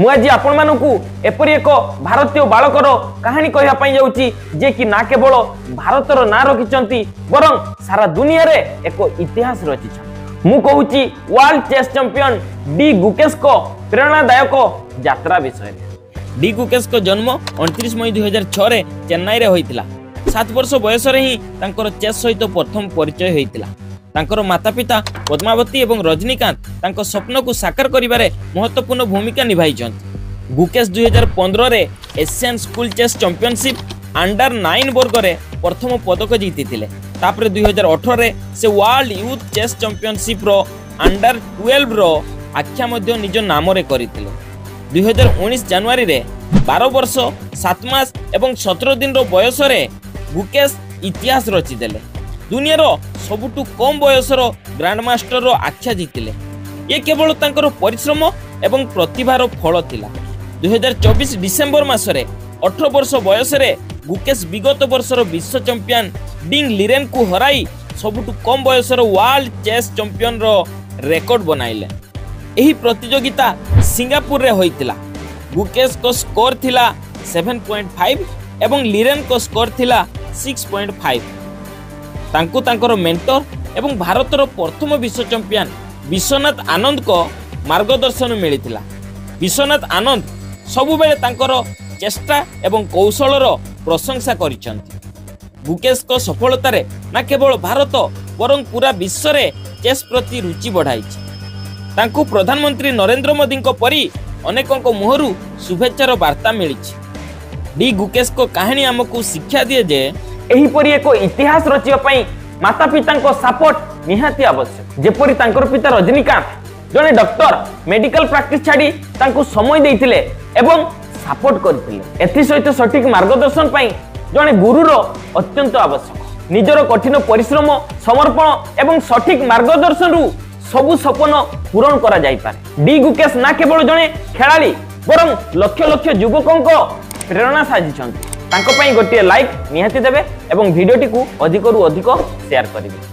मुझे आपण मानू एपरी एक भारतीय बालकर कहानी कहवाई जाऊँगी जे कि ना केवल भारतर ना रखिंट बरं सारा दुनिया रे एक इतिहास रचिछन। मु कहूची world chess champion D Gukesh को प्रेरणादायक यात्रा विषय। डी गुकेश को जन्म 29 मई 2006 रे चेन्नई रे होइतिला। 7 वर्ष बयस रे ही तांकर चेस सहित प्रथम परिचय होइतिला। तांकर माता पिता पद्मावती एवं रजनीकांत तांको स्वप्न को साकार करिबारे महत्वपूर्ण भूमिका निभाइछन्ति। गुकेश 2015 रे Asian school chess championship under 9 वर्ग रे प्रथम पदक जीतिथिले। तापर 2018 रे से वर्ल्ड यूथ चेस चैंपियनशिप रो अंडर 12 रो आख्या मध्ये निज नाम रे करिथिले। 2019 जनवरी रे 12 वर्ष 7 मास एवं 17 दिन रो बयस रे गुकेश इतिहास रचि देले। दुनिया रो सबुटु कम बयसर ग्रांड मास्टर रो आख्या जीतिले। ये केवल तांकर परिश्रम एवं प्रतिभार फल थिला। 2024 डिसेंबर मासरे 18 वर्ष बयस रे गुकेश विगत वर्षर विश्व चैंपियन डिंग लिरेन को हराई सबुटु कम बयसर वर्ल्ड चेस चैंपियन रो रेकॉर्ड बनाइले। एही प्रतियोगिता सिंगापुर रे होइतिला। गुकेश को स्कोर थिला 7.5 एवं लिरेन को स्कोर थिला 6.5। तांको तांकर मेंटर एवं भारतर प्रथम विश्व चैंपियन विश्वनाथ आनंद को मार्गदर्शन मिलिथिला। विश्वनाथ आनंद सबु बेले तांकर चेष्टा एवं कौशलर प्रशंसा करिसंती। गुकेश को सफलता रे ना केवल भारत बरं पूरा विश्व रे चेस प्रति रुचि बढ़ाइछि। तांको प्रधानमंत्री नरेंद्र मोदी को परी अनेकों को मुहरु शुभेच्छार वार्ता मिलिछि। डी गुकेश को कहानी हमकु शिक्षा दिए जे एहीपरि एक इतिहास रचिया पई माता पिता को सपोर्ट निहाती आवश्यक। जेपरि तांकर पिता रजनीकांत जने डॉक्टर मेडिकल प्रैक्टिस छाड़ी तांको समय देइथिले एवं सपोर्ट करथिले। एथि सहित सठिक मार्गदर्शन पई जने गुरुर अत्यंत आवश्यक। निजर कठिन परिश्रम समर्पण एवं सठिक मार्गदर्शन रु सबु सपन पूरण करा जाई पारे। डी गुकेश ना केवल जने खेलाड़ी बरं लक्ष लक्ष युवकों को प्रेरणा साजिछन्ति। तांको पई गोटे लाइक निहाती देबे एवं वीडियोटी को अधिक रु अधिक शेयर करिवे।